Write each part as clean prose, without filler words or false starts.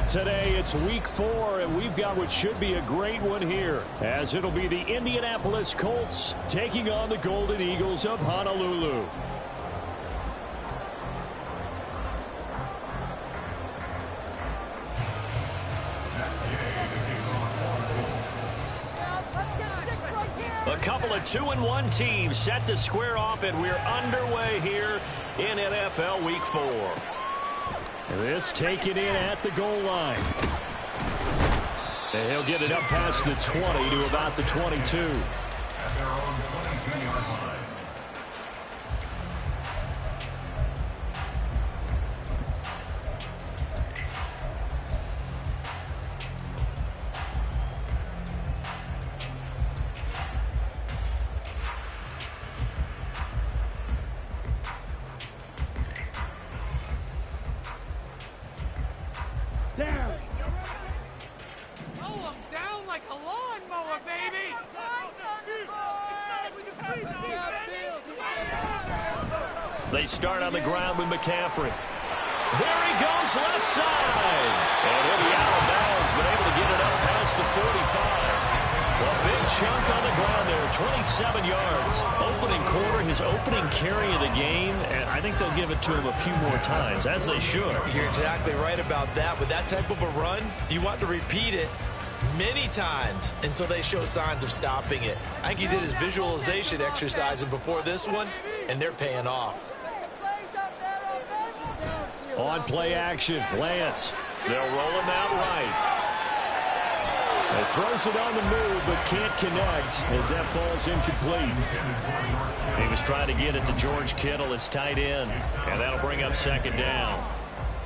Today it's week 4, and we've got what should be a great one here, as it'll be the Indianapolis Colts taking on the Golden Eagles of Honolulu. A couple of 2-1 teams set to square off, and we're underway here in NFL Week 4. This taken in at the goal line. And he'll get it up past the 20 to about the 22. At their own 22-yard line. They start on the ground with McCaffrey. There he goes, left side. And he'll be out of bounds, but able to get it up past the 45. A big chunk on the ground there, 27 yards. Opening quarter, his opening carry of the game, and I think they'll give it to him a few more times, as they should. You're exactly right about that. With that type of a run, you want to repeat it many times until they show signs of stopping it. I think he did his visualization exercising before this one, and they're paying off. On play action, Lance. They'll roll him out right. He throws it on the move, but can't connect as that falls incomplete. He was trying to get it to George Kittle, his tight end, and that'll bring up second down.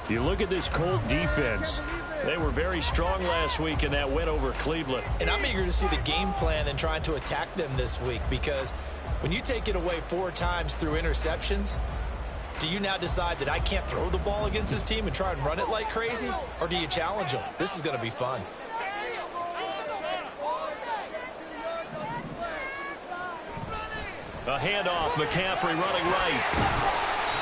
You look at this Colt defense. They were very strong last week in that win over Cleveland. And I'm eager to see the game plan and trying to attack them this week, because when you take it away 4 times through interceptions, do you now decide that I can't throw the ball against this team and try and run it like crazy? Or do you challenge them? This is going to be fun. A handoff, McCaffrey running right.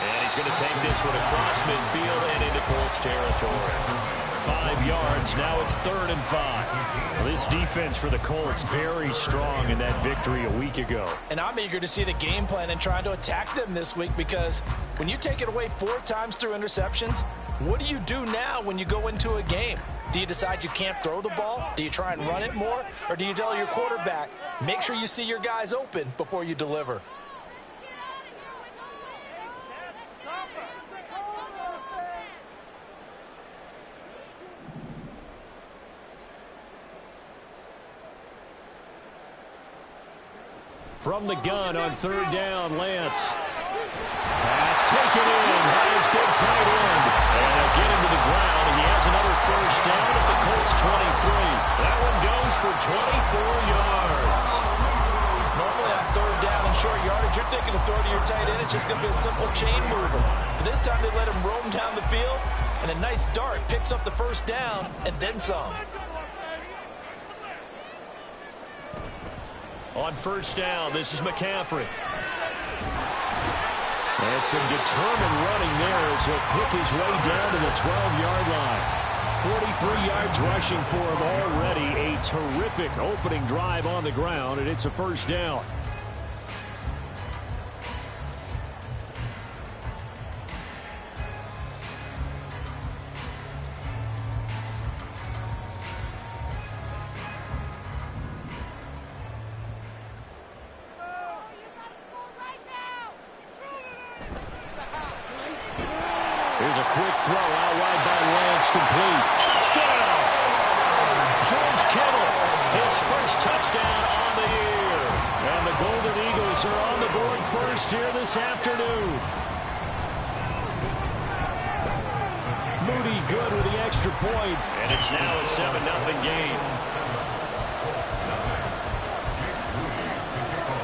And he's going to take this one across midfield and into Colts territory. 5 yards, now it's 3rd and 5. This defense for the Colts very strong in that victory a week ago. And I'm eager to see the game plan and trying to attack them this week, because when you take it away 4 times through interceptions, what do you do now when you go into a game? Do you decide you can't throw the ball? Do you try and run it more? Or do you tell your quarterback, make sure you see your guys open before you deliver? From the gun on 3rd down, Lance. Pass taken in by his big tight end. And they'll get him to the ground, and he has another 1st down at the Colts 23. That one goes for 24 yards. Normally on 3rd down and short yardage, you're thinking to throw to your tight end. It's just going to be a simple chain mover. But this time they let him roam down the field, and a nice dart picks up the 1st down and then some. On 1st down, this is McCaffrey. And some determined running there as he'll pick his way down to the 12-yard line. 43 yards rushing for him already. A terrific opening drive on the ground, and it's a 1st down. Here's a quick throw out wide by Lance, complete. Touchdown! George Kittle, his 1st touchdown on the year. And the Golden Eagles are on the board first here this afternoon. Moody good with the extra point, and it's now a 7-0 game.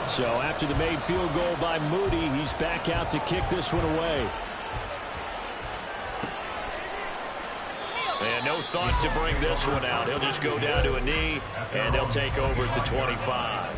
So after the made field goal by Moody, he's back out to kick this one away. And no thought to bring this one out. He'll just go down to a knee, and they'll take over at the 25.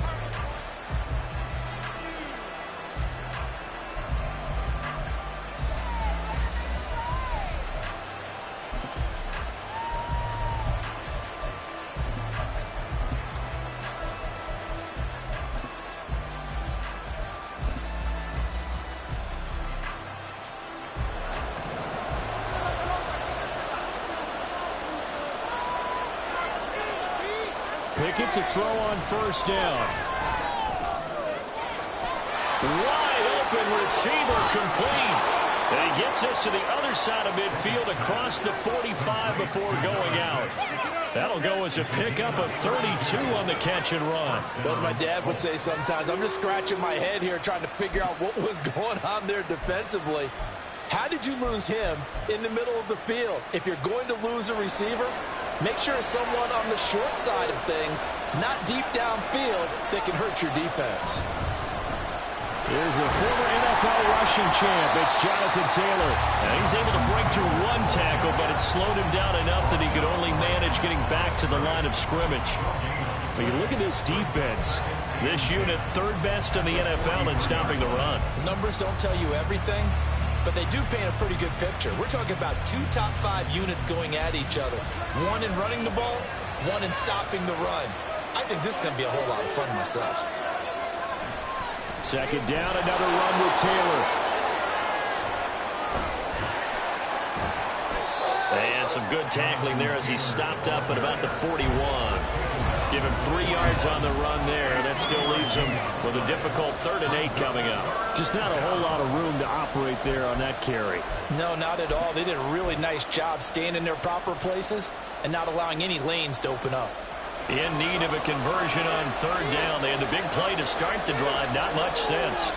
Pickett to throw on first down. Wide open receiver complete. And he gets us to the other side of midfield across the 45 before going out. That'll go as a pickup of 32 on the catch and run. Well, as my dad would say sometimes, I'm just scratching my head here trying to figure out what was going on there defensively. How did you lose him in the middle of the field? If you're going to lose a receiver, make sure it's someone on the short side of things, not deep downfield, that can hurt your defense. Here's the former NFL rushing champ. It's Jonathan Taylor. And he's able to break through one tackle, but it slowed him down enough that he could only manage getting back to the line of scrimmage. When you look at this defense, this unit third best in the NFL in stopping the run. Numbers don't tell you everything, but they do paint a pretty good picture. We're talking about 2 top 5 units going at each other. One in running the ball, one in stopping the run. I think this is going to be a whole lot of fun myself. Second down, another run with Taylor. And some good tackling there as he stopped up at about the 41. Give him 3 yards on the run there. That still leaves him with a difficult 3rd and 8 coming up. Just not a whole lot of room to operate there on that carry. No, not at all. They did a really nice job staying in their proper places and not allowing any lanes to open up. In need of a conversion on 3rd down. They had the big play to start the drive. Not much sense.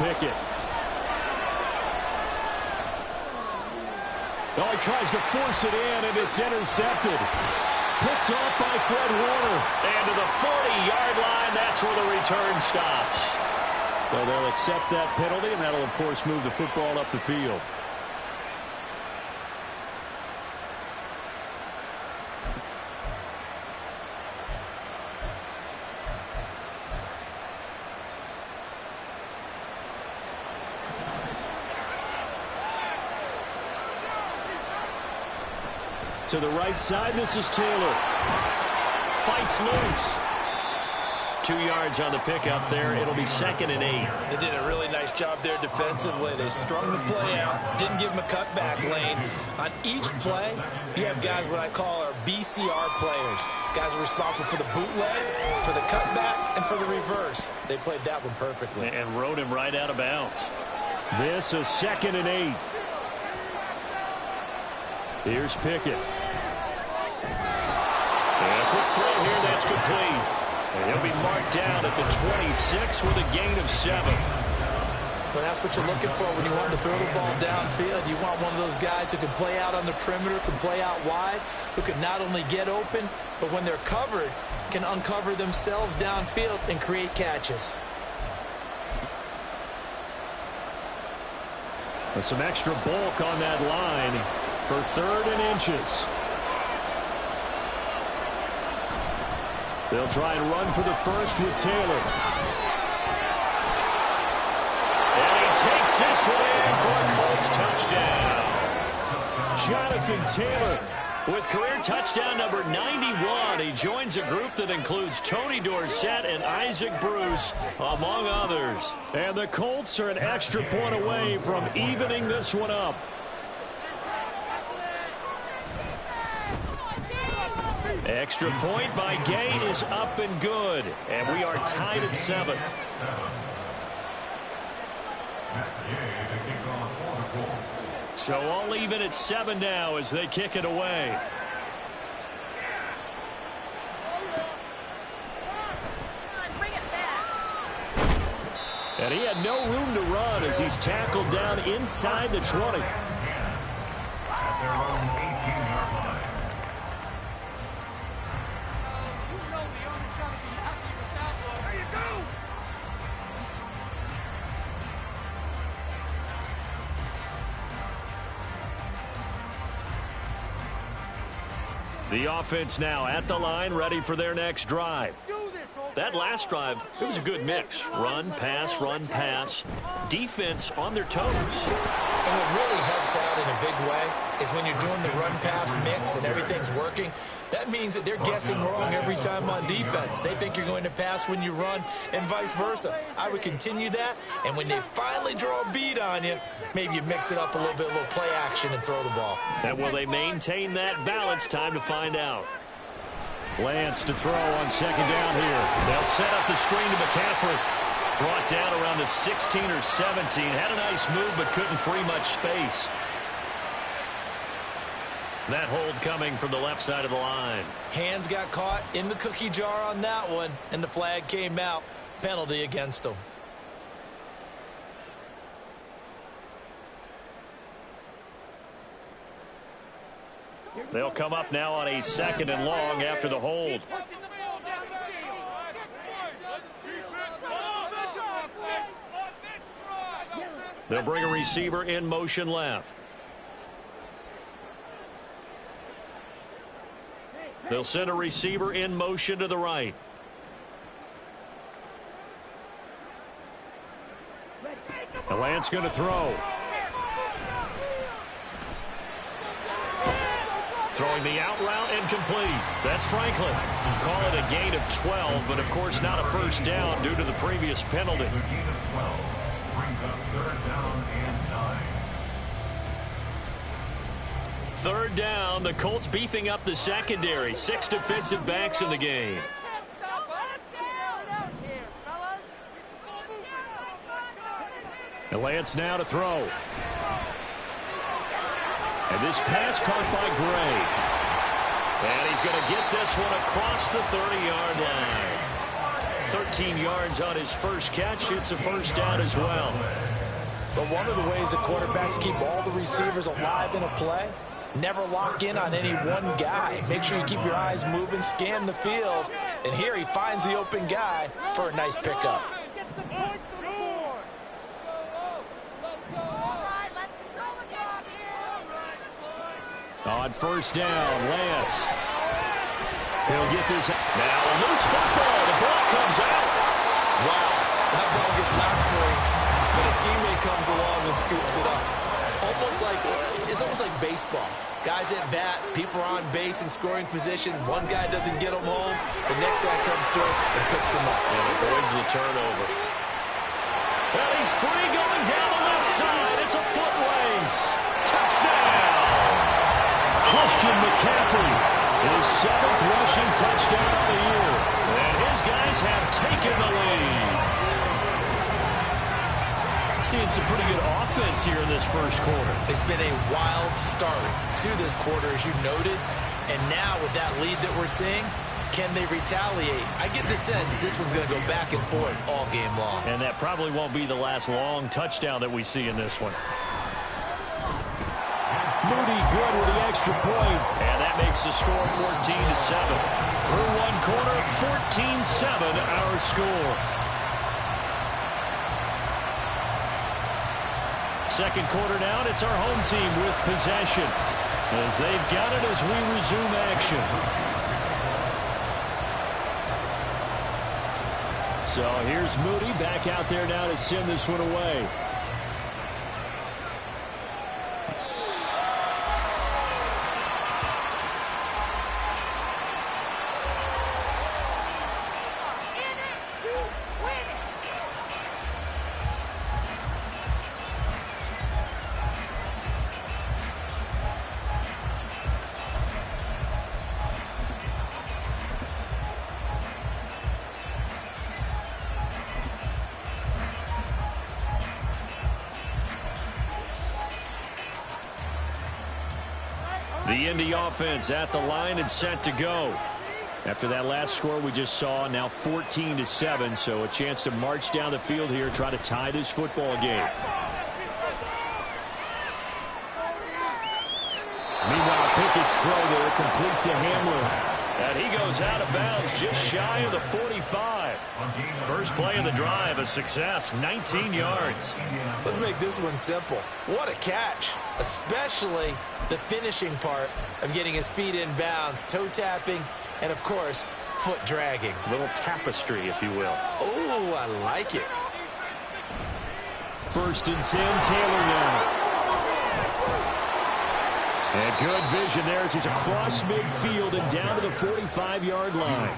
Pickett. Oh, he tries to force it in, and it's intercepted. Picked off by Fred Warner. And to the 40-yard line, that's where the return stops. So they'll accept that penalty, and that'll, of course, move the football up the field. To the right side, this is Taylor. Fights loose. 2 yards on the pickup there. It'll be 2nd and 8. They did a really nice job there defensively. They strung the play out, didn't give him a cutback lane. On each play, you have guys what I call our BCR players. Guys are responsible for the bootleg, for the cutback, and for the reverse. They played that one perfectly. And rode him right out of bounds. This is 2nd and 8. Here's Pickett. And a quick throw here, that's complete. And he'll be marked down at the 26 with a gain of 7. Well, that's what you're looking for when you want to throw the ball downfield. You want one of those guys who can play out on the perimeter, can play out wide, who can not only get open, but when they're covered, can uncover themselves downfield and create catches. With some extra bulk on that line for 3rd and inches. They'll try and run for the first with Taylor. And he takes this one in for a Colts touchdown. Jonathan Taylor with career touchdown number 91. He joins a group that includes Tony Dorsett and Isaac Bruce, among others. And the Colts are an extra point away from evening this one up. Extra point by Gay is up and good. And we are tied at 7. So all even at 7 now as they kick it away. And he had no room to run as he's tackled down inside the 20. At their own 18-yard line. The offense now at the line, ready for their next drive. That last drive, it was a good mix. Run, pass, defense on their toes. And what really helps out in a big way is when you're doing the run-pass mix and everything's working, that means that they're guessing wrong every time on defense. They think you're going to pass when you run and vice versa. I would continue that, and when they finally draw a beat on you, maybe you mix it up a little bit, a little play action, and throw the ball. And will they maintain that balance? Time to find out. Lance to throw on second down here. They'll set up the screen to McCaffrey. Brought down around the 16 or 17. Had a nice move, but couldn't free much space. That hold coming from the left side of the line. Hands got caught in the cookie jar on that one, and the flag came out. Penalty against him. They'll come up now on a 2nd and long after the hold. They'll bring a receiver in motion left. They'll send a receiver in motion to the right. And Lance going to throw. Throwing the out route incomplete. That's Franklin. Call it a gain of 12, but of course not a first down due to the previous penalty. A gain of 12 brings up 3rd down and 9. 3rd down. The Colts beefing up the secondary. 6 defensive backs in the game. And Lance now to throw. And this pass caught by Gray. And he's going to get this one across the 30-yard line. 13 yards on his first catch. It's a first down as well. But one of the ways that quarterbacks keep all the receivers alive in a play, never lock in on any one guy. Make sure you keep your eyes moving, scan the field. And here he finds the open guy for a nice pickup. On first down, Lance. He'll get this. Now a loose football. The ball comes out. Wow, that ball gets knocked free, but a teammate comes along and scoops it up. It's almost like baseball. Guys at bat, people are on base in scoring position. One guy doesn't get them home. The next guy comes through and picks him up. And avoids the turnover. Well, he's free going down the left side. It's a foot race. Touchdown. Christian McCaffrey, his 7th rushing touchdown of the year. And his guys have taken the lead. Seeing some pretty good offense here in this first quarter. It's been a wild start to this quarter, as you noted. And now with that lead that we're seeing, can they retaliate? I get the sense this one's going to go back and forth all game long. And that probably won't be the last long touchdown that we see in this one. Moody good with the extra point. And that makes the score 14-7. Through one quarter, 14-7 our score. Second quarter down, it's our home team with possession, as they've got it as we resume action. So here's Moody back out there now to send this one away. The Indy offense at the line and set to go. After that last score we just saw, now 14-7, so a chance to march down the field here, try to tie this football game. Meanwhile, Pickett's throw there, complete to Hamler. And he goes out of bounds just shy of the 45. First play of the drive, a success, 19 yards. Let's make this one simple. What a catch, especially the finishing part of getting his feet in bounds, toe tapping, and of course, foot dragging. A little tapestry, if you will. Oh, I like it. 1st and 10, Taylor now. And good vision there as he's across midfield and down to the 45-yard line.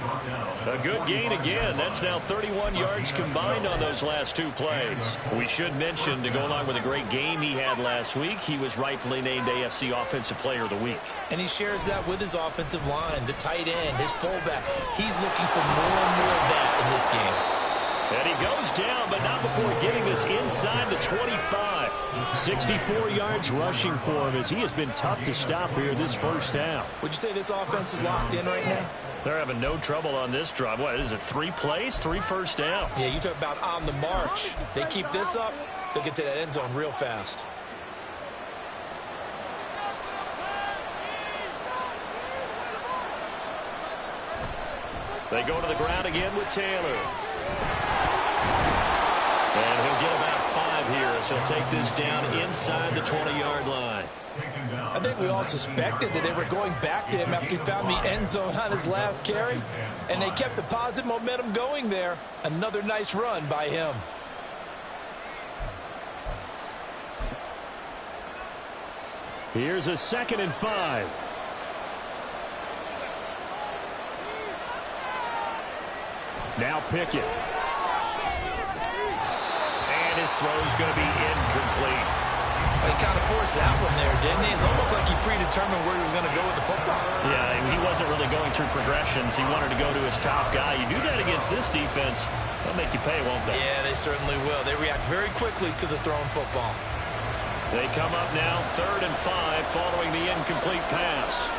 A good gain again. That's now 31 yards combined on those last two plays. We should mention, to go along with a great game he had last week, he was rightfully named AFC Offensive Player of the Week. And he shares that with his offensive line, the tight end, his fullback. He's looking for more and more of that in this game. And he goes down, but not before getting this inside the 25. 64 yards rushing for him as he has been tough to stop here this first half. Would you say this offense is locked in right now? They're having no trouble on this drive. What is it, 3 plays, 3 first downs? Yeah, you talk about on the march. They keep this up, they'll get to that end zone real fast. They go to the ground again with Taylor. And he'll get about 5 here as he'll take this down inside the 20-yard line. I think we all suspected that they were going back to him after he found the end zone on his last carry. And they kept the positive momentum going there. Another nice run by him. Here's a 2nd and 5. Now Pickett. And his throw's going to be incomplete. He kind of forced that one there, didn't he? It's almost like he predetermined where he was going to go with the football. Yeah, he wasn't really going through progressions. He wanted to go to his top guy. You do that against this defense, they'll make you pay, won't they? Yeah, they certainly will. They react very quickly to the thrown football. They come up now 3rd and 5 following the incomplete pass.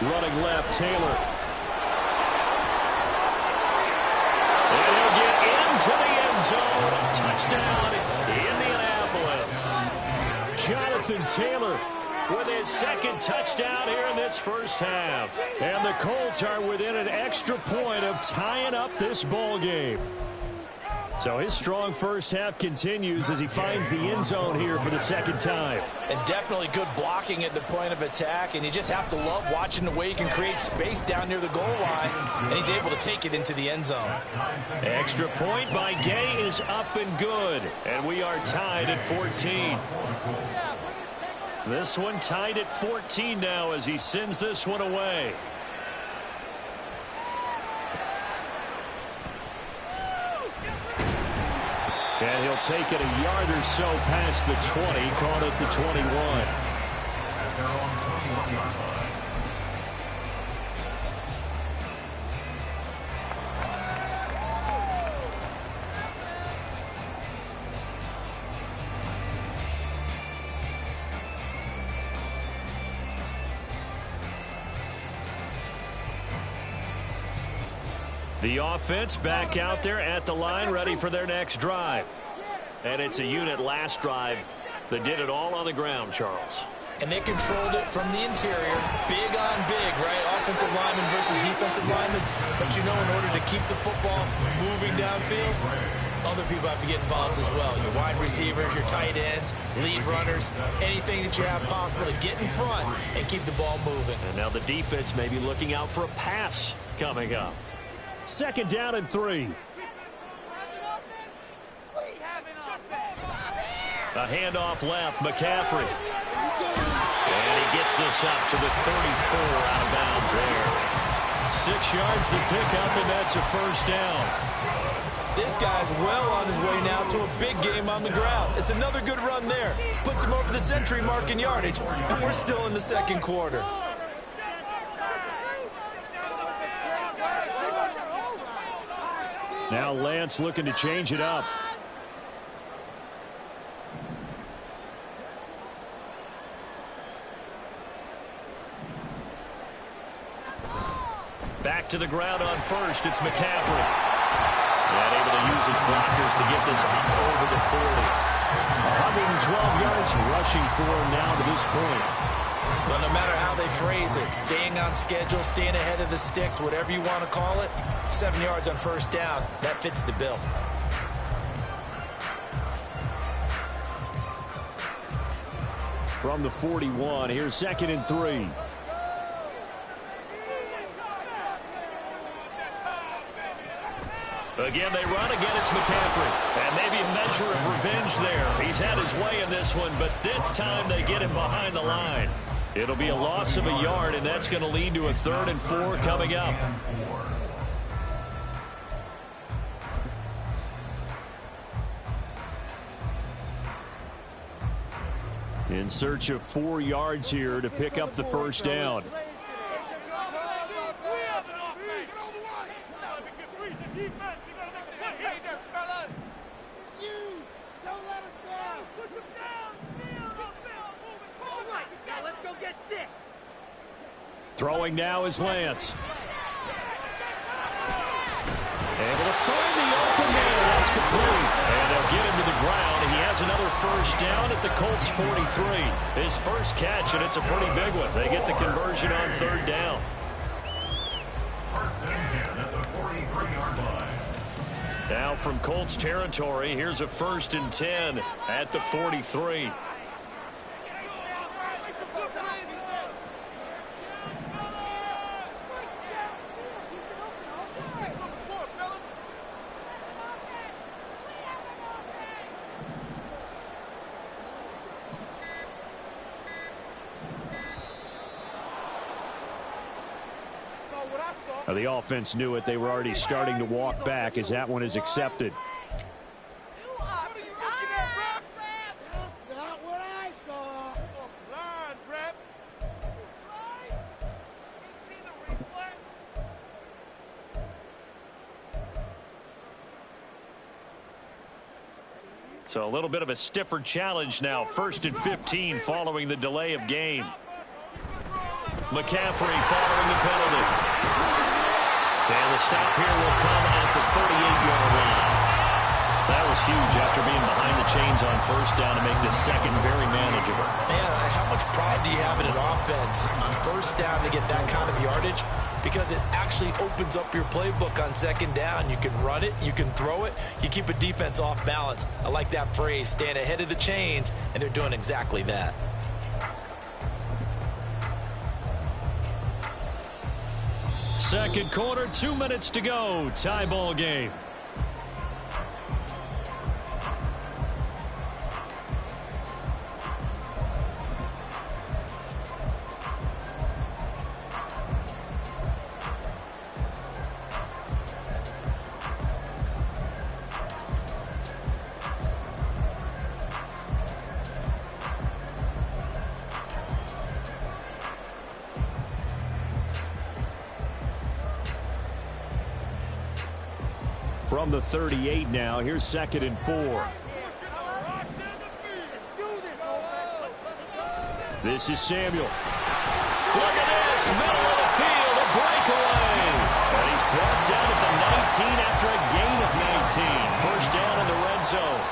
Running left, Taylor. And he'll get into the end zone. Touchdown, Indianapolis. Jonathan Taylor with his 2nd touchdown here in this first half. And the Colts are within an extra point of tying up this ball game. So his strong first half continues as he finds the end zone here for the 2nd time. And definitely good blocking at the point of attack. And you just have to love watching the way he can create space down near the goal line. And he's able to take it into the end zone. Extra point by Gay is up and good. And we are tied at 14. This one tied at 14 now as he sends this one away. And he'll take it a yard or so past the 20, caught at the 21. The offense back out there at the line, ready for their next drive. And it's a unit last drive that did it all on the ground, Charles. And they controlled it from the interior. Big on big, right? Offensive lineman versus defensive lineman. But you know, in order to keep the football moving downfield, other people have to get involved as well. Your wide receivers, your tight ends, lead runners, anything that you have possible to get in front and keep the ball moving. And now the defense may be looking out for a pass coming up. 2nd down and 3. A handoff left, McCaffrey. And he gets us up to the 34 out of bounds there. 6 yards to pick up, and that's a first down. This guy's well on his way now to a big game on the ground. It's another good run there. Puts him over the century mark in yardage, and we're still in the 2nd quarter. Now Lance looking to change it up. Back to the ground on first. It's McCaffrey. And able to use his blockers to get this up over the 40. 112 yards rushing for him now to this point. But no matter how they phrase it, staying on schedule, staying ahead of the sticks, whatever you want to call it, 7 yards on first down, that fits the bill. From the 41, here's 2nd and 3. Again, they run. Again, it's McCaffrey. And maybe a measure of revenge there. He's had his way in this one, but this time they get him behind the line. It'll be a loss of a yard, and that's going to lead to a 3rd and 4 coming up. In search of 4 yards here to pick up the first down. Throwing now is Lance. Able to find the open man. That's complete. And they'll get him to the ground. He has another first down at the Colts 43. His first catch, and it's a pretty big one. They get the conversion on 3rd down. First and 10 at the 43-yard line. Now from Colts territory, here's a 1st and 10 at the 43. The offense knew it. They were already starting to walk back as that one is accepted. So a little bit of a stiffer challenge now. 1st and 15 following the delay of game. McCaffrey following the penalty. And the stop here will come at the 38-yard line. That was huge after being behind the chains on 1st down to make this second very manageable. Man, how much pride do you have in an offense on 1st down to get that kind of yardage? Because it actually opens up your playbook on 2nd down. You can run it, you can throw it, you keep a defense off balance. I like that phrase, stand ahead of the chains, and they're doing exactly that. Second quarter, 2 minutes to go. Tie ball game. From the 38 now, here's 2nd and 4. This is Samuel. Look at this, middle of the field, a breakaway. And he's brought down at the 19 after a gain of 19. First down in the red zone.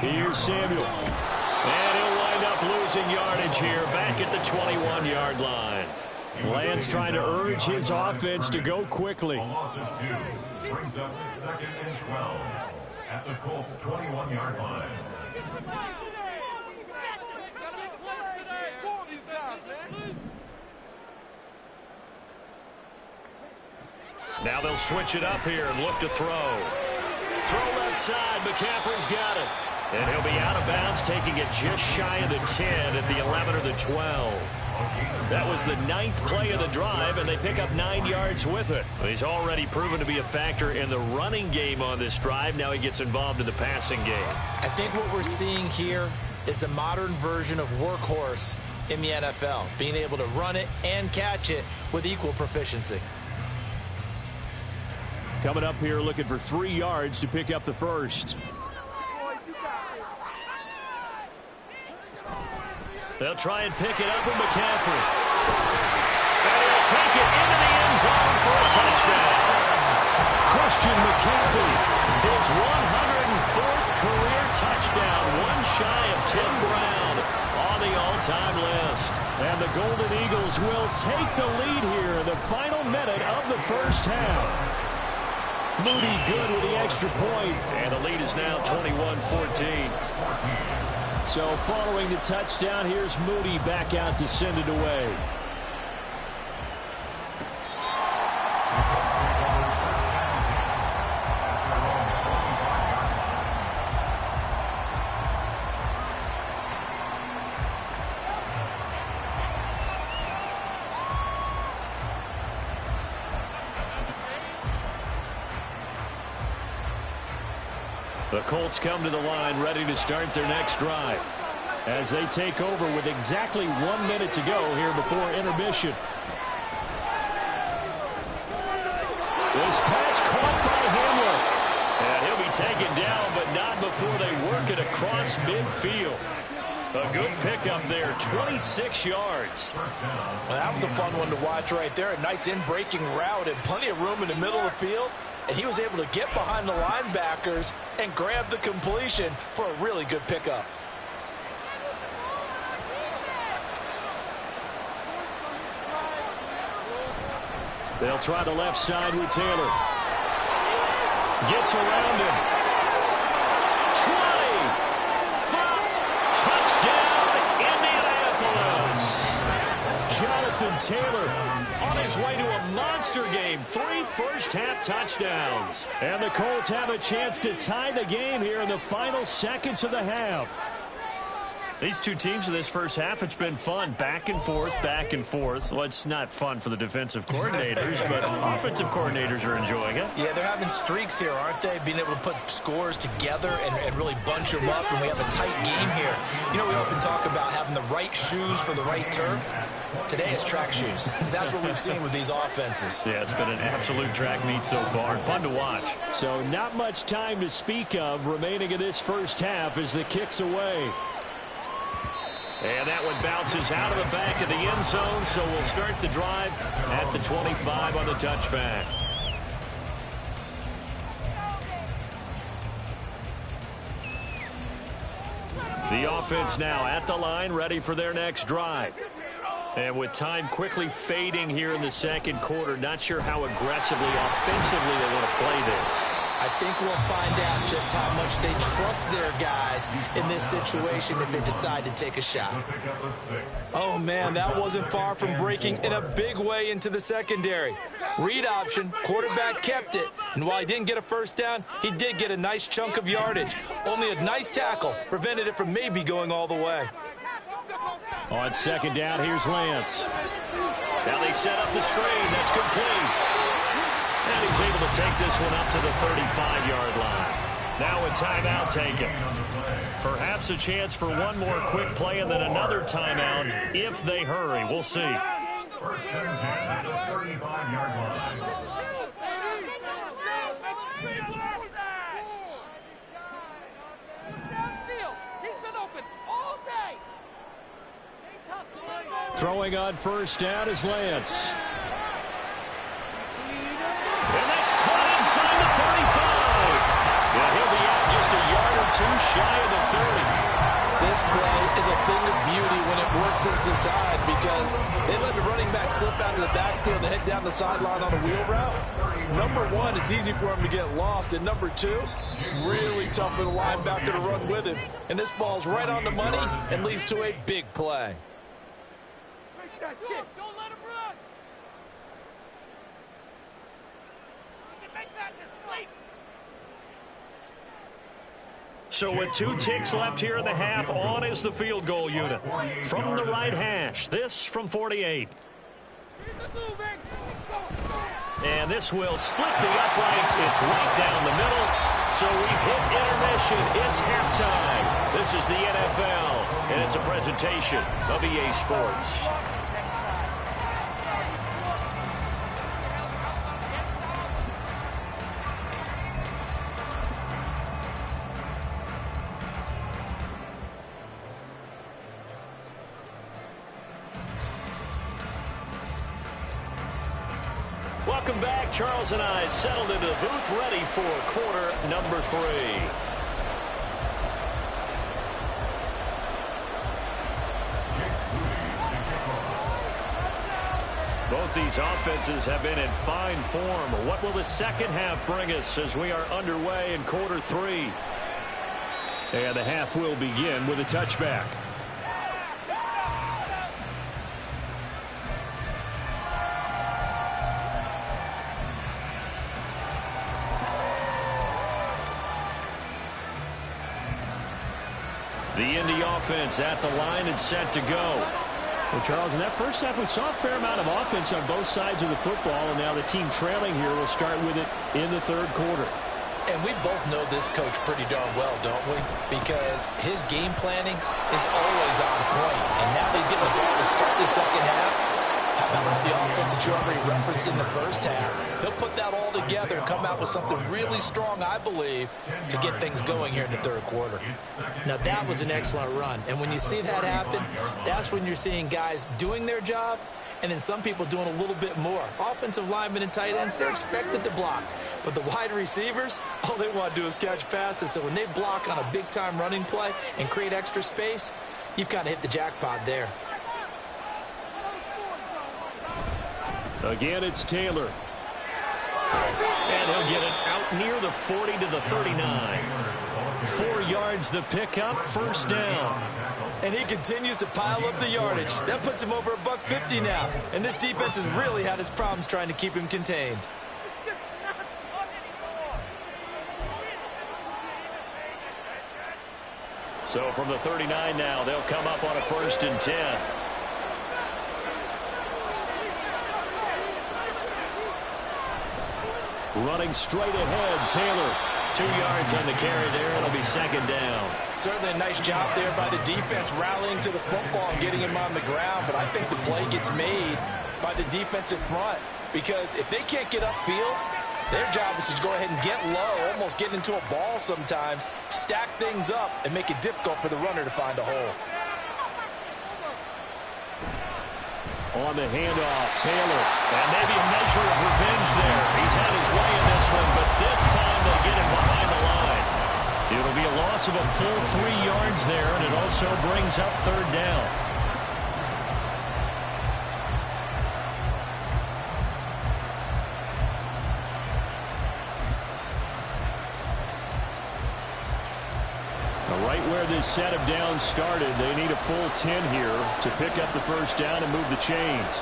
Here's Samuel. And he'll wind up losing yardage here back at the 21-yard line. Lance trying to urge his offense to go quickly. A loss of 2 brings up 2nd and 12 at the Colts 21-yard line. Now they'll switch it up here and look to throw. Throw left side. McCaffrey's got it. And he'll be out of bounds, taking it just shy of the 10 at the 11 or the 12. That was the 9th play of the drive, and they pick up 9 yards with it. He's already proven to be a factor in the running game on this drive. Now he gets involved in the passing game. I think what we're seeing here is the modern version of workhorse in the NFL, being able to run it and catch it with equal proficiency. Coming up here looking for 3 yards to pick up the first. They'll try and pick it up with McCaffrey. And he'll take it into the end zone for a touchdown. Christian McCaffrey, his 104th career touchdown, one shy of Tim Brown on the all-time list. And the Golden Eagles will take the lead here in the final minute of the first half. Moody good with the extra point, and the lead is now 21-14. So following the touchdown, here's Moody back out to send it away. The Colts come to the line ready to start their next drive as they take over with exactly 1 minute to go here before intermission. This pass caught by Hamler. And he'll be taken down, but not before they work it across midfield. A good pickup there, 26 yards. Well, that was a fun one to watch right there. A nice in-breaking route and plenty of room in the middle of the field. And he was able to get behind the linebackers and grab the completion for a really good pickup. They'll try the left side with Taylor. Gets around him. 20. 5. Touchdown, Indianapolis. Jonathan Taylor on his way to a monster game. 3 first-half touchdowns. And the Colts have a chance to tie the game here in the final seconds of the half. These two teams in this first half, it's been fun. Back and forth, back and forth. Well, it's not fun for the defensive coordinators, but offensive coordinators are enjoying it. Yeah, they're having streaks here, aren't they? Being able to put scores together and really bunch them up, and we have a tight game here. You know, we often talk about having the right shoes for the right turf. Today it's track shoes. That's what we've seen with these offenses. Yeah, it's been an absolute track meet so far, and fun to watch. So not much time to speak of remaining in this first half as the kick's away. And that one bounces out of the back of the end zone, so we'll start the drive at the 25 on the touchback. The offense now at the line, ready for their next drive. And with time quickly fading here in the second quarter, not sure how aggressively, offensively they want to play this. I think we'll find out just how much they trust their guys in this situation if they decide to take a shot. Oh, man, that wasn't far from breaking in a big way into the secondary. Read option, quarterback kept it, and while he didn't get a first down, he did get a nice chunk of yardage. Only a nice tackle prevented it from maybe going all the way. On second down, here's Lance. Now they set up the screen. That's complete. And he's able to take this one up to the 35-yard line. Now a timeout taken. Perhaps a chance for one more quick play and then another timeout if they hurry. We'll see. First and 10 at the 35-yard line. Throwing on first down is Lance. And that's caught inside the 35. Yeah, he'll be out just a yard or two shy of the 30. This play is a thing of beauty when it works as designed because they let the running back slip out of the backfield and head down the sideline on a wheel route. Number one, it's easy for him to get lost. And number two, really tough for the linebacker to run with him. And this ball's right on the money and leads to a big play. Don't let him run. You can make that in his sleep. So with 2 ticks left here in the half, on is the field goal unit. From the right hash, this from 48. And this will split the uprights. It's right down the middle. So we've hit intermission. It's halftime. This is the NFL, and it's a presentation of EA Sports. Welcome back. Charles and I settled into the booth ready for quarter number 3. Both these offenses have been in fine form. What will the second half bring us as we are underway in quarter 3? And the half will begin with a touchback. The Indy offense at the line and set to go. Well, Charles, in that first half, we saw a fair amount of offense on both sides of the football, and now the team trailing here will start with it in the third quarter. And we both know this coach pretty darn well, don't we? Because his game planning is always on point. And now that he's getting the ball to start the second half, how about the offense that you already referenced in the first half? He'll put that all together and come out with something really strong, I believe, to get things going here in the third quarter. Now, that was an excellent run. And when you see that happen, that's when you're seeing guys doing their job and then some people doing a little bit more. Offensive linemen and tight ends, they're expected to block. But the wide receivers, all they want to do is catch passes. So when they block on a big-time running play and create extra space, you've kind of hit the jackpot there. Again, it's Taylor. And he'll get it out near the 40 to the 39. 4 yards the pickup, first down. And he continues to pile up the yardage. That puts him over $150 now. And this defense has really had its problems trying to keep him contained. So from the 39 now, they'll come up on a 1st and 10. Running straight ahead, Taylor. 2 yards on the carry there. It'll be second down. Certainly a nice job there by the defense rallying to the football and getting him on the ground. But I think the play gets made by the defensive front. Because if they can't get upfield, their job is to go ahead and get low, almost get into a ball sometimes, stack things up, and make it difficult for the runner to find a hole. On the handoff, Taylor. And maybe a measure of revenge there. He's had his way in this one, but this time they get him behind the line. It'll be a loss of a full 3 yards there, and it also brings up third down. Right where this set of downs started, they need a full 10 here to pick up the first down and move the chains.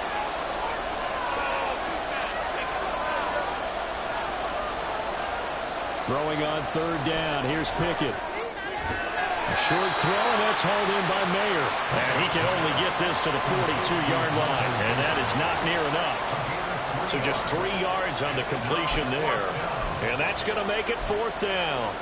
Throwing on third down, here's Pickett. A short throw, and that's hauled in by Mayer. And he can only get this to the 42-yard line, and that is not near enough. So just 3 yards on the completion there. And that's going to make it fourth down.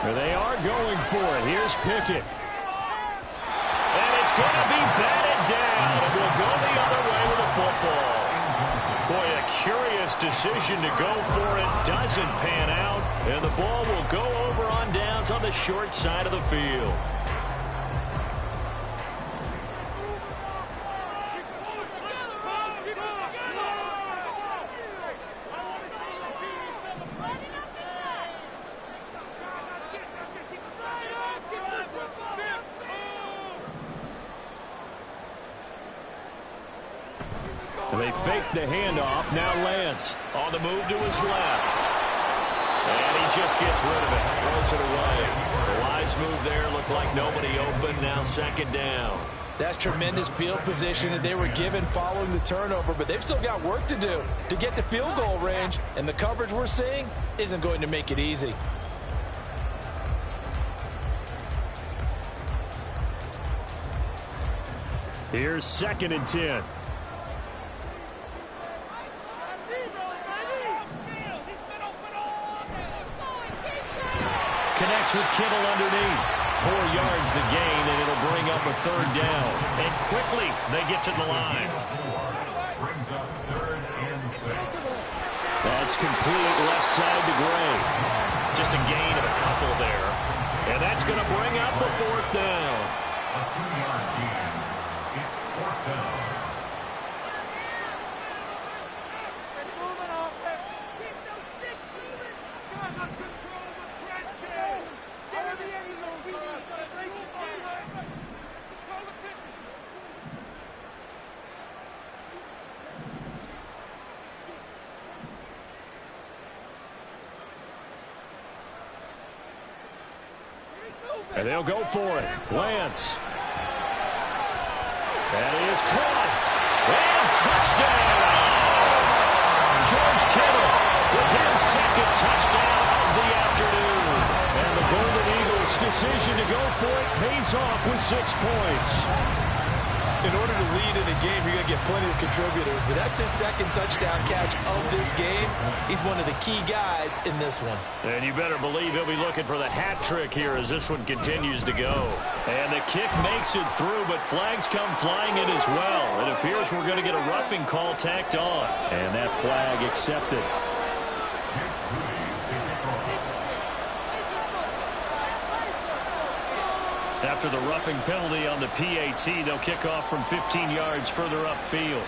They are going for it. Here's Pickett. And it's going to be batted down. It will go the other way with the football. Boy, a curious decision to go for it. Doesn't pan out. And the ball will go over on downs on the short side of the field. They fake the handoff. Now Lance on the move to his left. And he just gets rid of it. Throws it away. The wise move there. Looked like nobody open. Now second down. That's tremendous field position that they were given following the turnover, but they've still got work to do to get to field goal range, and the coverage we're seeing isn't going to make it easy. Here's second and 10. Connects with Kittle underneath. 4 yards the gain, and it'll bring up a third down. And quickly, they get to the line. Brings up 3rd and 6. That's complete left side to Gray. Just a going to bring up the 4th down. A 2-yard gain. It's 4th down. And they'll go for it. Lance. That is caught. And touchdown! George Kittle with his 2nd touchdown of the afternoon. And the Golden Eagles' decision to go for it pays off with 6 points. In order to lead in a game, you're going to get plenty of contributors, but that's his 2nd touchdown catch of this game. He's one of the key guys in this one. And you better believe he'll be looking for the hat trick here as this one continues to go. And the kick makes it through, but flags come flying in as well. It appears we're going to get a roughing call tacked on. And that flag accepted. After the roughing penalty on the PAT, they'll kick off from 15 yards further upfield.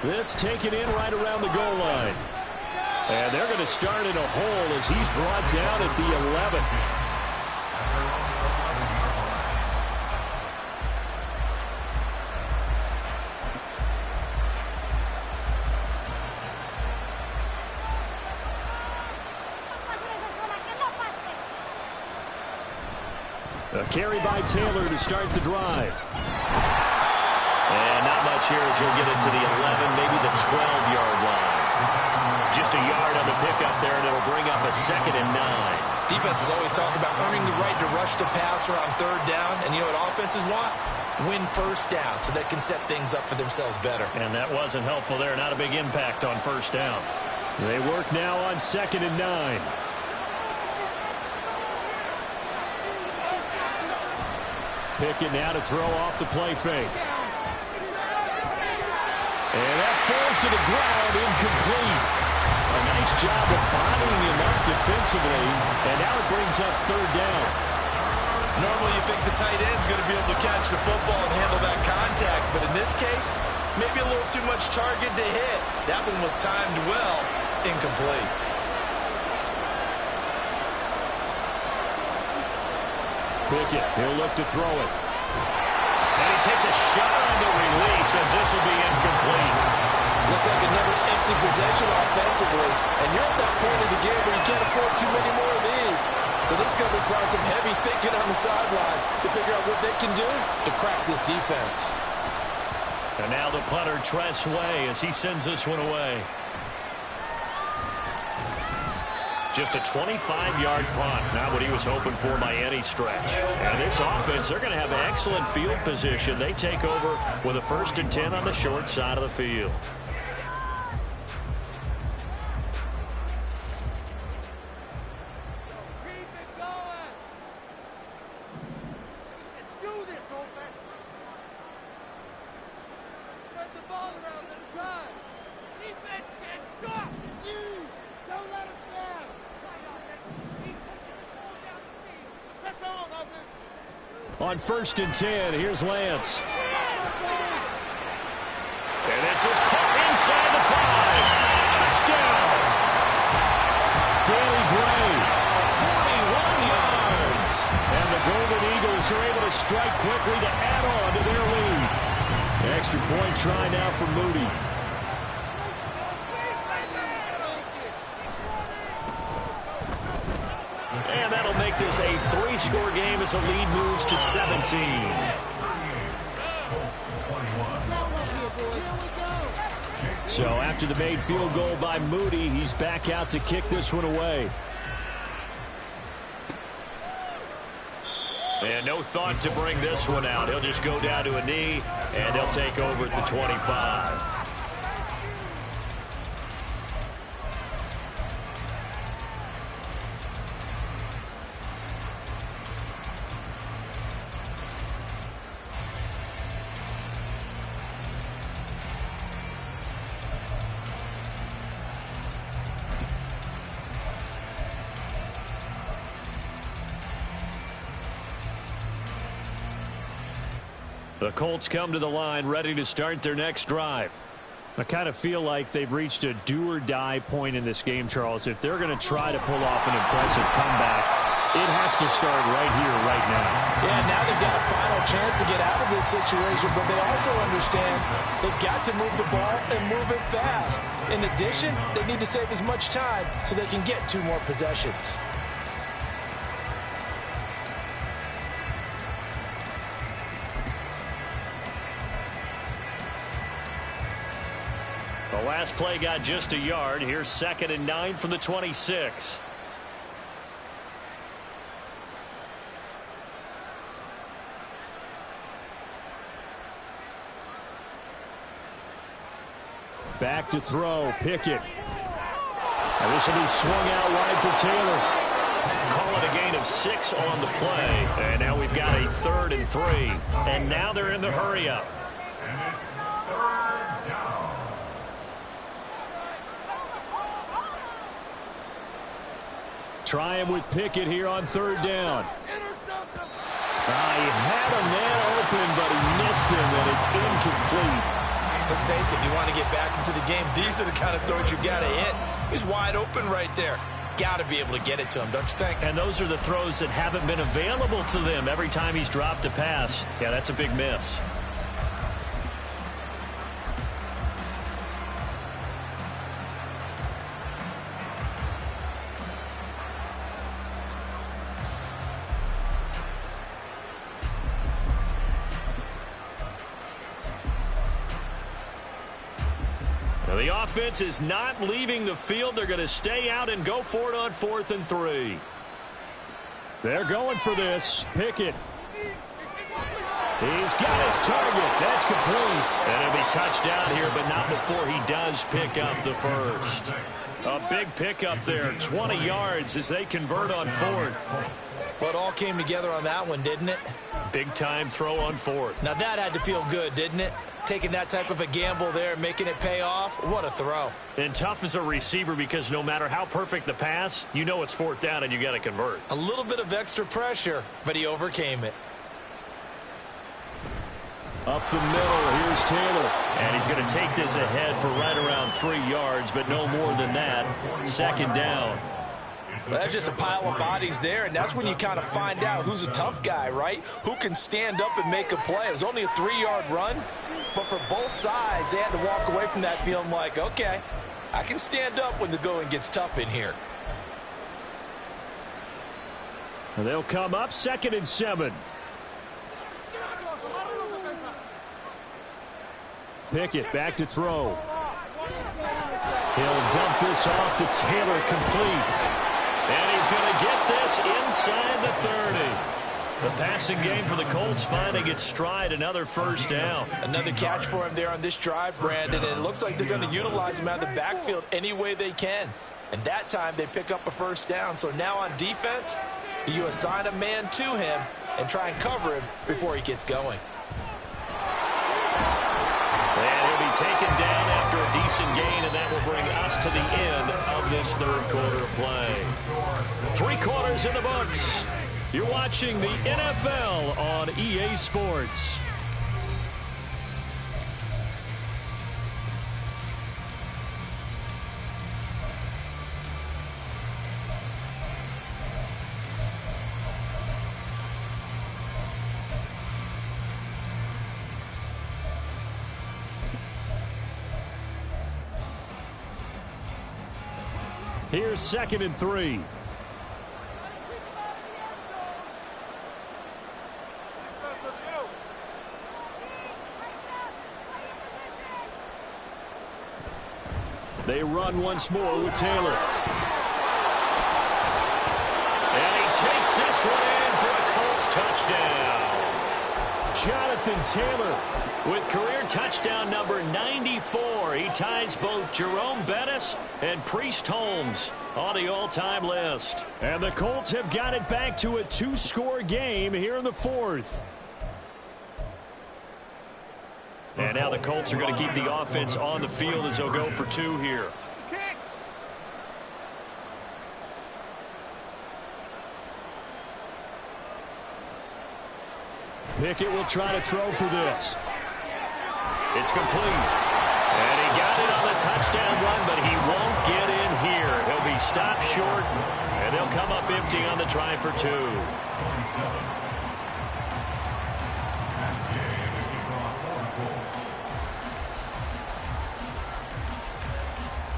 This taken in right around the goal line. And they're going to start in a hole as he's brought down at the 11. A carry by Taylor to start the drive. And not much here as he'll get it to the 11, maybe the 12-yard line. Just a yard on the pickup there, and it'll bring up a 2nd and 9. Defenses always talk about earning the right to rush the passer on 3rd down, and you know what offenses want? Win 1st down so they can set things up for themselves better. And that wasn't helpful there. Not a big impact on 1st down. They work now on 2nd and 9. Pickett now to throw off the play fake. And that falls to the ground, incomplete. A nice job of bodying him up defensively, and now it brings up 3rd down. Normally you think the tight end's going to be able to catch the football and handle that contact, but in this case, maybe a little too much target to hit. That one was timed well, incomplete. Pickett, he'll look to throw it. And he takes a shot on the release as this will be incomplete. Looks like another empty possession offensively. And you're at that point in the game where you can't afford too many more of these. So this is going to require some heavy thinking on the sideline to figure out what they can do to crack this defense. And now the punter, Tress Way, as he sends this one away. Just a 25-yard punt, not what he was hoping for by any stretch. And this offense, they're going to have excellent field position. They take over with a 1st and 10 on the short side of the field. Keep it going. You can do this, offense. Spread the ball around. Let's run. Defense can't stop. It's huge. Don't let us down. On 1st and 10, here's Lance. And this is caught inside the 5. Touchdown! Daly Gray, 41 yards. And the Golden Eagles are able to strike quickly to add on to their lead. Extra point try now for Moody. And that'll make this a 3-score game as the lead moves to 17. So after the made field goal by Moody, he's back out to kick this one away. And no thought to bring this one out. He'll just go down to a knee, and they'll take over at the 25. The Colts come to the line ready to start their next drive. I kind of feel like they've reached a do-or-die point in this game, Charles. If they're going to try to pull off an impressive comeback, it has to start right here, right now. Yeah, now they've got a final chance to get out of this situation, but they also understand they've got to move the ball and move it fast. In addition, they need to save as much time so they can get 2 more possessions. The last play got just a yard. Here's 2nd and 9 from the 26. Back to throw. Pickett. And this will be swung out wide for Taylor. Call it a gain of 6 on the play. And now we've got a 3rd and 3. And now they're in the hurry-up. And it's 3rd down. Try him with Pickett here on 3rd down. He had a man open, but he missed him, and it's incomplete. Let's face it, if you want to get back into the game, these are the kind of throws you got to hit. He's wide open right there. Got to be able to get it to him, don't you think? And those are the throws that haven't been available to them every time he's dropped a pass. Yeah, that's a big miss. The offense is not leaving the field. They're going to stay out and go for it on 4th and 3. They're going for this. Pickett. He's got his target. That's complete. And it'll be touchdown here, but not before he does pick up the first. A big pickup there, 20 yards as they convert on 4th. Well, it all came together on that one, didn't it? Big time throw on 4th. Now that had to feel good, didn't it? Taking that type of a gamble there, making it pay off. What a throw. And tough as a receiver because no matter how perfect the pass, you know it's 4th down and you got to convert. A little bit of extra pressure, but he overcame it. Up the middle, here's Taylor. And he's going to take this ahead for right around 3 yards, but no more than that. 2nd down. Well, that's just a pile of bodies there, and that's when you kind of find out who's a tough guy, right? Who can stand up and make a play. It was only a 3-yard run, but for both sides, they had to walk away from that feeling like, okay, I can stand up when the going gets tough in here. And they'll come up 2nd and 7. Pickett back to throw. He'll dump this off to Taylor, complete. And he's going to get this inside the 30. The passing game for the Colts finding its stride, another 1st down. Another catch for him there on this drive, Brandon, and it looks like they're going to utilize him out of the backfield any way they can. And that time they pick up a 1st down. So now on defense, you assign a man to him and try and cover him before he gets going. And he'll be taken down after a decent gain, and that will bring us to the end of this 3rd quarter of play. 3 quarters in the books. You're watching the NFL on EA Sports. Here's 2nd and 3. They run once more with Taylor. And he takes this one in for a Colts touchdown. Jonathan Taylor with career touchdown number 94. He ties both Jerome Bettis and Priest Holmes on the all-time list. And the Colts have got it back to a 2-score game here in the 4th. And now the Colts are going to keep the offense on the field as they'll go for 2 here. Pickett will try to throw for this. It's complete. And he got it on the touchdown run, but he won't get in here. He'll be stopped short, and they'll come up empty on the try for 2.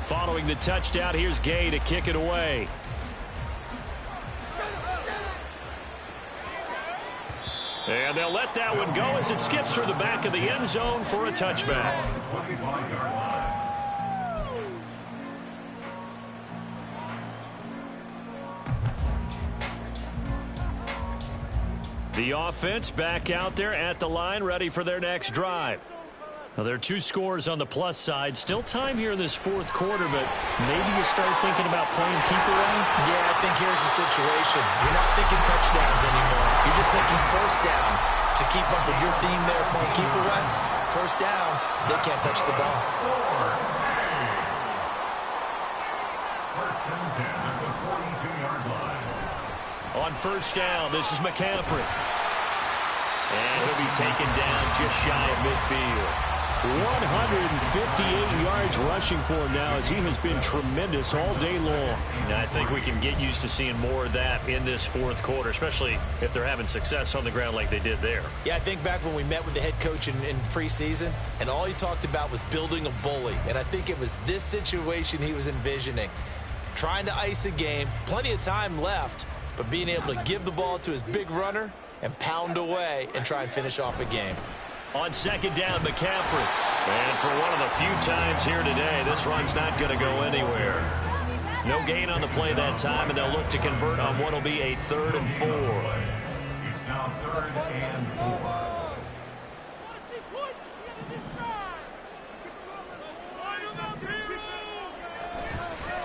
Following the touchdown, here's Gay to kick it away. And they'll let that one go as it skips through the back of the end zone for a touchback. The offense back out there at the line, ready for their next drive. Now, there are 2 scores on the plus side. Still time here in this fourth quarter, but maybe you start thinking about playing keep away? Yeah, I think here's the situation. You're not thinking touchdowns anymore. You're just thinking first downs. To keep up with your theme there, playing keep away, first downs, they can't touch the ball. First and 10 at the 42-yard line. On first down, this is McCaffrey. And he'll be taken down just shy of midfield. 158 yards rushing for him now, as he has been tremendous all day long. And I think we can get used to seeing more of that in this fourth quarter, especially if they're having success on the ground like they did there. Yeah, I think back when we met with the head coach in preseason, and all he talked about was building a bully. And I think it was this situation he was envisioning. Trying to ice a game, plenty of time left, but being able to give the ball to his big runner and pound away and try and finish off a game. On second down, McCaffrey. And for one of the few times here today, this run's not going to go anywhere. No gain on the play that time, and they'll look to convert on what will be a 3rd and 4. It's now 3rd and 4.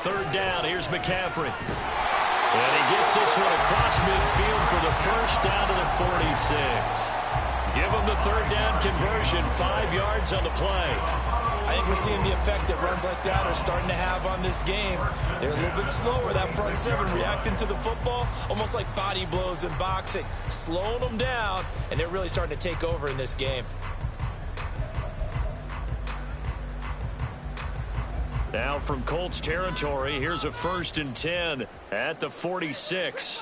Third down, here's McCaffrey. And he gets this one across midfield for the first down to the 46. Give him the 3rd down conversion, 5 yards on the play. I think we're seeing the effect that runs like that are starting to have on this game. They're a little bit slower, that front 7, reacting to the football, almost like body blows in boxing, slowing them down, and they're really starting to take over in this game. Now from Colts territory, here's a 1st and 10 at the 46.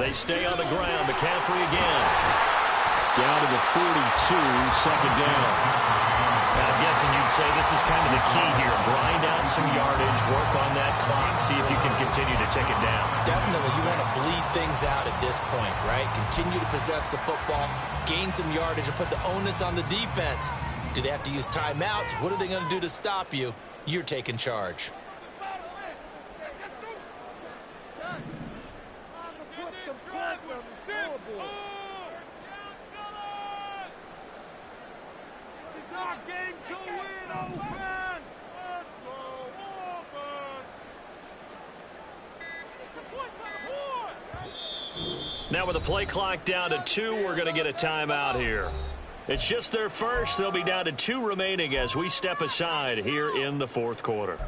They stay on the ground. McCaffrey again. Down to the 42, 2nd down. I'm guessing you'd say this is kind of the key here. Grind out some yardage, work on that clock, see if you can continue to tick it down. Definitely, you want to bleed things out at this point, right? Continue to possess the football, gain some yardage, and put the onus on the defense. Do they have to use timeouts? What are they going to do to stop you? You're taking charge. Now with the play clock down to 2, we're going to get a timeout here. It's just their first. They'll be down to 2 remaining as we step aside here in the fourth quarter.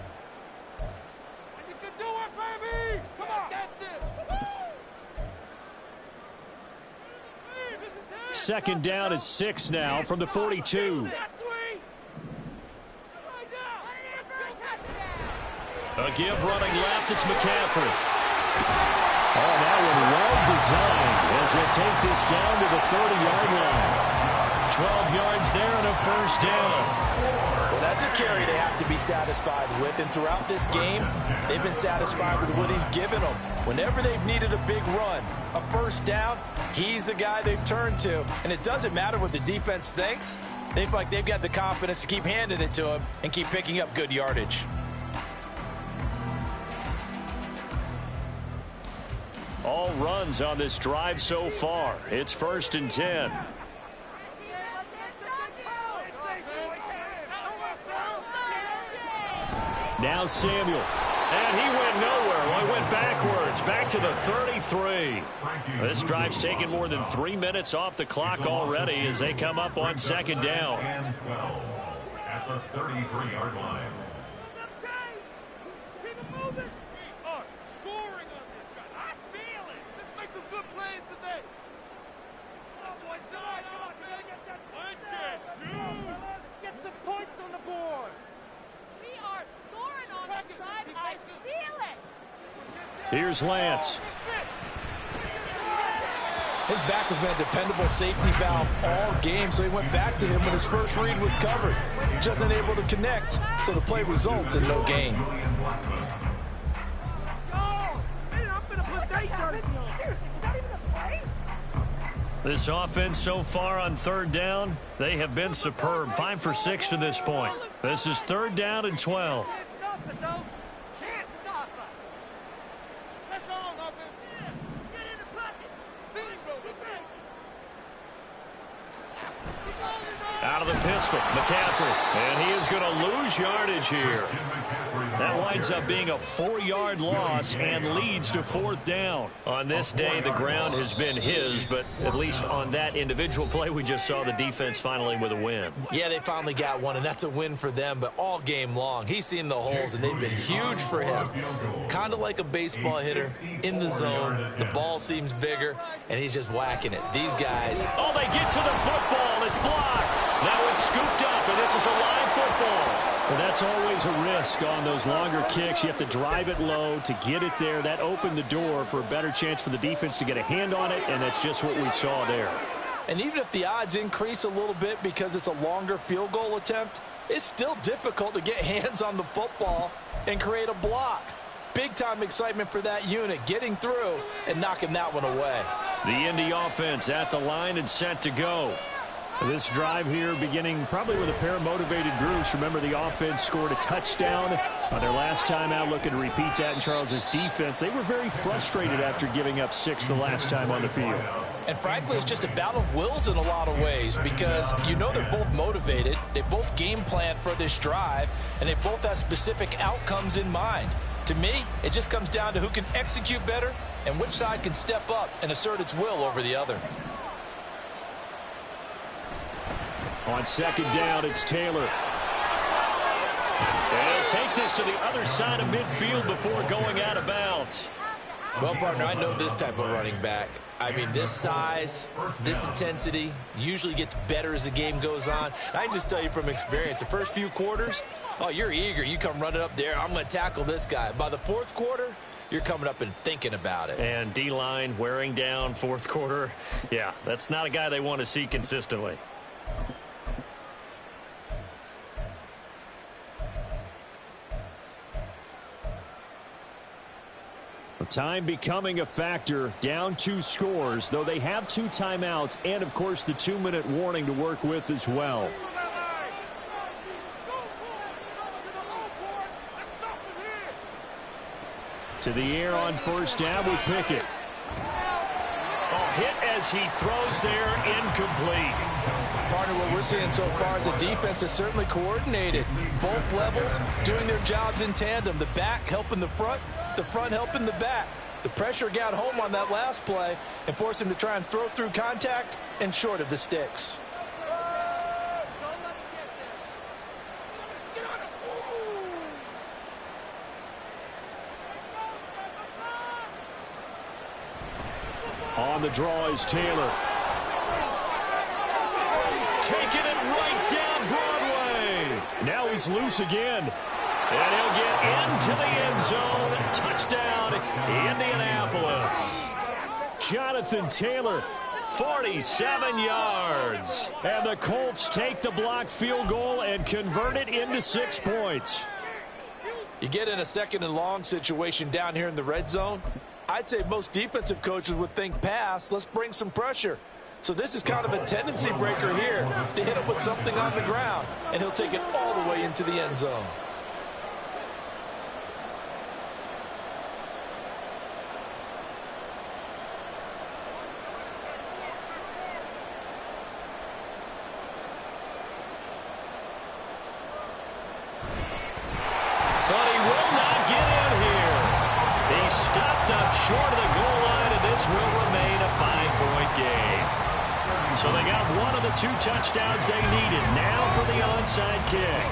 You can do it, baby! Come on! Second down at 6 now from the 42. A give running left. It's McCaffrey. Oh, that one well designed as he'll take this down to the 30-yard line. 12 yards there and a first down. Well, that's a carry they have to be satisfied with. And throughout this game, they've been satisfied with what he's given them. Whenever they've needed a big run, a first down, he's the guy they've turned to. And it doesn't matter what the defense thinks. They feel like they've got the confidence to keep handing it to him and keep picking up good yardage. All runs on this drive so far. It's 1st and 10. Now Samuel. And he went nowhere. Well, he went backwards. Back to the 33. This drive's taken more than 3 minutes off the clock already as they come up on 2nd down. And 12 at the 33-yard line. Keep it moving! We are scoring on this guy. I feel it! Let's make some good plays today. Here's Lance. His back has been a dependable safety valve all game, so he went back to him when his first read was covered. Just unable to connect, so the play results in no gain. This offense so far on third down, they have been superb. 5 for 6 to this point. This is 3rd down and 12. Can't stop us, though. Can't stop us. Press on, offense. Get in the pocket. Steamroll the bench. Out of the pistol, McCaffrey. And he is going to lose yardage here. That winds up being a 4-yard loss and leads to 4th down. On this day, the ground has been his, but at least on that individual play, we just saw the defense finally with a win. Yeah, they finally got one, and that's a win for them, but all game long, he's seen the holes, and they've been huge for him. Kind of like a baseball hitter in the zone. The ball seems bigger, and he's just whacking it. These guys. Oh, they get to the football. It's blocked. Now it's scooped up, and this is a live football. Well, that's always a risk on those longer kicks. You have to drive it low to get it there. That opened the door for a better chance for the defense to get a hand on it, and that's just what we saw there. And even if the odds increase a little bit because it's a longer field goal attempt, it's still difficult to get hands on the football and create a block. Big-time excitement for that unit, getting through and knocking that one away. The Indy offense at the line and set to go. This drive here beginning probably with a pair of motivated groups. Remember, the offense scored a touchdown on their last time out. Looking to repeat that in Charles's defense. They were very frustrated after giving up 6 the last time on the field. And frankly, it's just a battle of wills in a lot of ways because you know they're both motivated. They both game plan for this drive, and they both have specific outcomes in mind. To me, it just comes down to who can execute better and which side can step up and assert its will over the other. On 2nd down, it's Taylor. And he'll take this to the other side of midfield before going out of bounds. Well, partner, I know this type of running back. I mean, this size, this intensity usually gets better as the game goes on. I can just tell you from experience, the first few quarters, oh, you're eager. You come running up there, I'm going to tackle this guy. By the 4th quarter, you're coming up and thinking about it. And D-line wearing down 4th quarter. Yeah, that's not a guy they want to see consistently. Time becoming a factor, down 2 scores, though they have 2 timeouts and, of course, the 2-minute warning to work with as well. To the air on 1st down with Pickett. Oh, hit as he throws there, incomplete. Partner, what we're seeing so far is the defense is certainly coordinated. Both levels doing their jobs in tandem. The back helping the front helping the back. The pressure got home on that last play and forced him to try and throw through contact and short of the sticks. On the draw is Taylor. Taking it right down Broadway. Now he's loose again. And he'll get into the end zone. Touchdown, Indianapolis. Jonathan Taylor, 47 yards. And the Colts take the blocked field goal and convert it into 6 points. You get in a 2nd and long situation down here in the red zone, I'd say most defensive coaches would think pass. Let's bring some pressure. So this is kind of a tendency breaker here to hit him with something on the ground, and he'll take it all the way into the end zone. Short of the goal line, and this will remain a 5-point game. So they got one of the 2 touchdowns they needed. Now for the onside kick.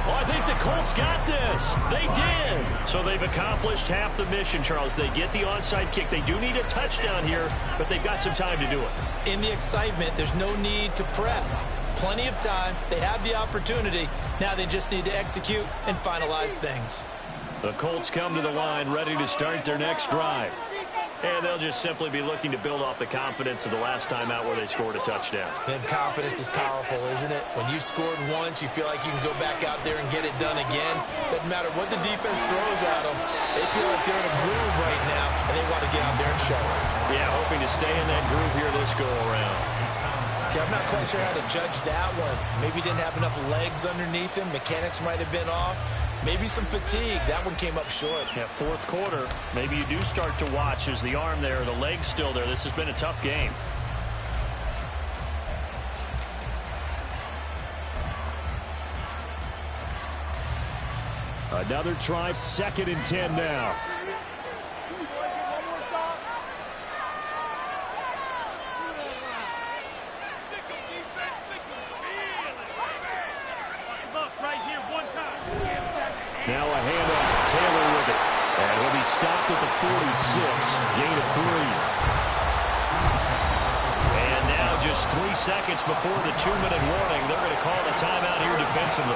Well, I think the Colts Colts got this. They did. So they've accomplished half the mission, Charles. They get the onside kick. They do need a touchdown here, but they've got some time to do it. In the excitement, there's no need to press. Plenty of time. They have the opportunity. Now they just need to execute and finalize things. The Colts come to the line ready to start their next drive. And they'll just simply be looking to build off the confidence of the last time out where they scored a touchdown. And confidence is powerful, isn't it? When you scored once, you feel like you can go back out there and get it done again. Doesn't matter what the defense throws at them. They feel like they're in a groove right now, and they want to get out there and show it. Yeah, hoping to stay in that groove here this go-around. Okay, I'm not quite sure how to judge that one. Maybe didn't have enough legs underneath him. Mechanics might have been off. Maybe some fatigue. That one came up short. Yeah, fourth quarter, maybe you do start to watch. Is the arm there, the leg's still there. This has been a tough game. Another try, 2nd and 10 now. Now a handoff, Taylor with it. And he'll be stopped at the 46, gain of 3. And now just 3 seconds before the 2-minute warning, they're going to call a timeout here defensively.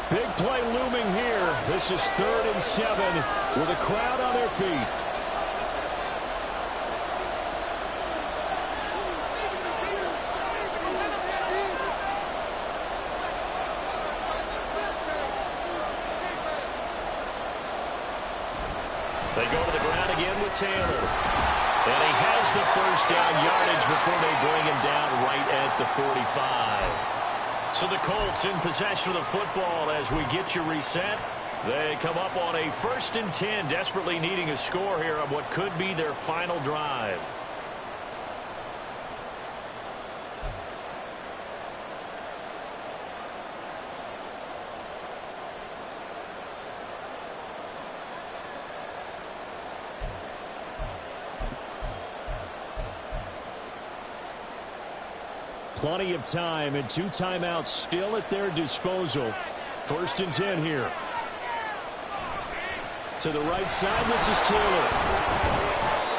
Big play looming here. This is 3rd and 7 with a crowd on their feet. They go to the ground again with Taylor. And he has the first down yardage before they bring him down right at the 45. So the Colts in possession of the football as we get you reset. They come up on a 1st and 10, desperately needing a score here on what could be their final drive. Plenty of time and 2 timeouts still at their disposal. 1st and 10 here. To the right side, this is Taylor.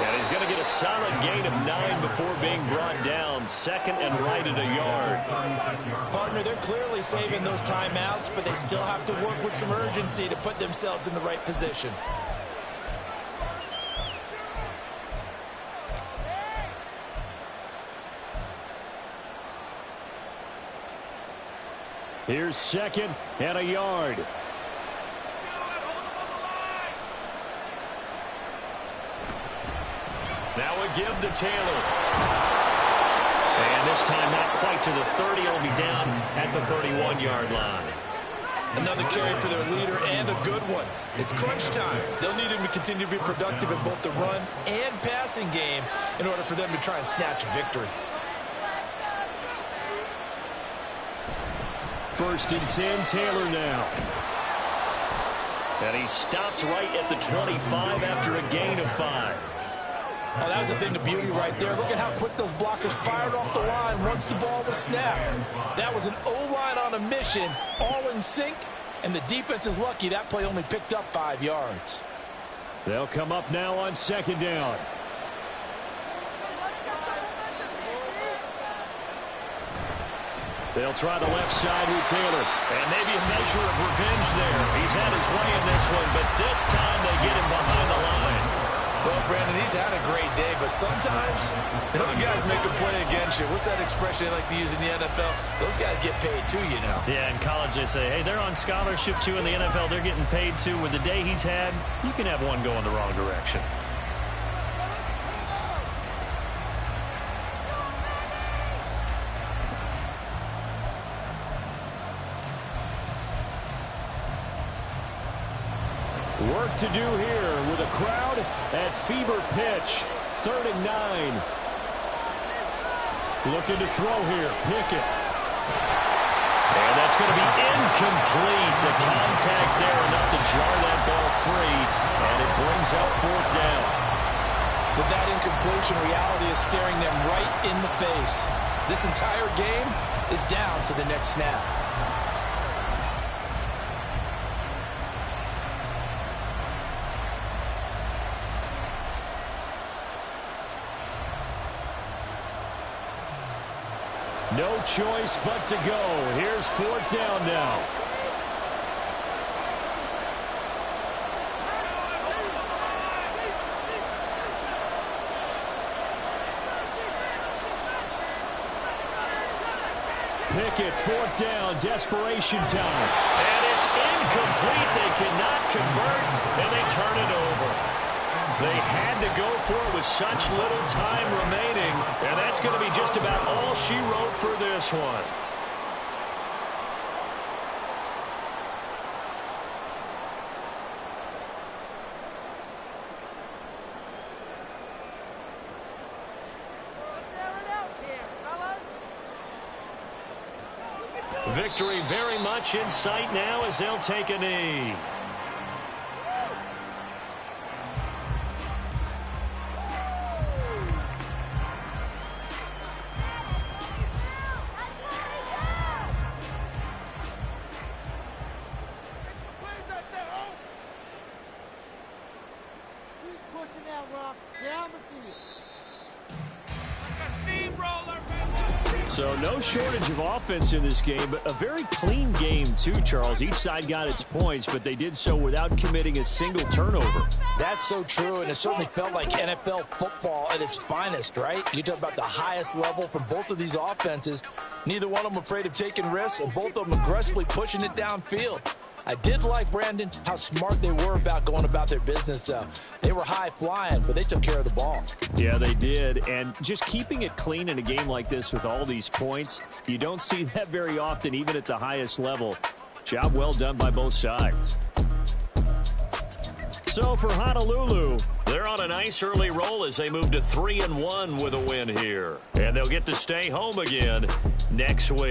And he's going to get a solid gain of 9 before being brought down. 2nd and right at a yard. Partner, they're clearly saving those timeouts, but they still have to work with some urgency to put themselves in the right position. Here's 2nd and a yard. Now a give to Taylor. And this time not quite to the 30. It'll be down at the 31-yard line. Another carry for their leader and a good one. It's crunch time. They'll need him to continue to be productive in both the run and passing game in order for them to try and snatch a victory. 1st and 10, Taylor now. And he stopped right at the 25 after a gain of 5. Oh, that was a thing of beauty right there. Look at how quick those blockers fired off the line once the ball was snapped. That was an O-line on a mission, all in sync, and the defense is lucky that play only picked up 5 yards. They'll come up now on 2nd down. They'll try the left side with Taylor. And maybe a measure of revenge there. He's had his way in this one, but this time they get him behind the line. Well, Brandon, he's had a great day, but sometimes the other guys make a play against you. What's that expression they like to use in the NFL? Those guys get paid too, you know. Yeah, in college they say, hey, they're on scholarship too. In the NFL, they're getting paid too. With the day he's had, you can have one going the wrong direction. Work to do here with a crowd at fever pitch. 3rd and 9. Looking to throw here. Pickett. And that's going to be incomplete. The contact there enough to jar that ball free. And it brings up 4th down. With that incompletion, reality is staring them right in the face. This entire game is down to the next snap. No choice but to go. Here's 4th down now. Pickett, 4th down, desperation time. And it's incomplete. They cannot convert, and they turn it over. They had to go for it with such little time remaining, and that's going to be just about all she wrote for this one. Victory very much in sight now as they'll take a knee. So no shortage of offense in this game, but a very clean game too, Charles. Each side got its points, but they did so without committing a single turnover. That's so true, and it certainly felt like NFL football at its finest, right? You talk about the highest level from both of these offenses. Neither one of them afraid of taking risks, and both of them aggressively pushing it downfield. I did like, Brandon, how smart they were about going about their business. They were high-flying, but they took care of the ball. Yeah, they did. And just keeping it clean in a game like this with all these points, you don't see that very often, even at the highest level. Job well done by both sides. So for Honolulu, they're on a nice early roll as they move to 3-1 with a win here. And they'll get to stay home again next week.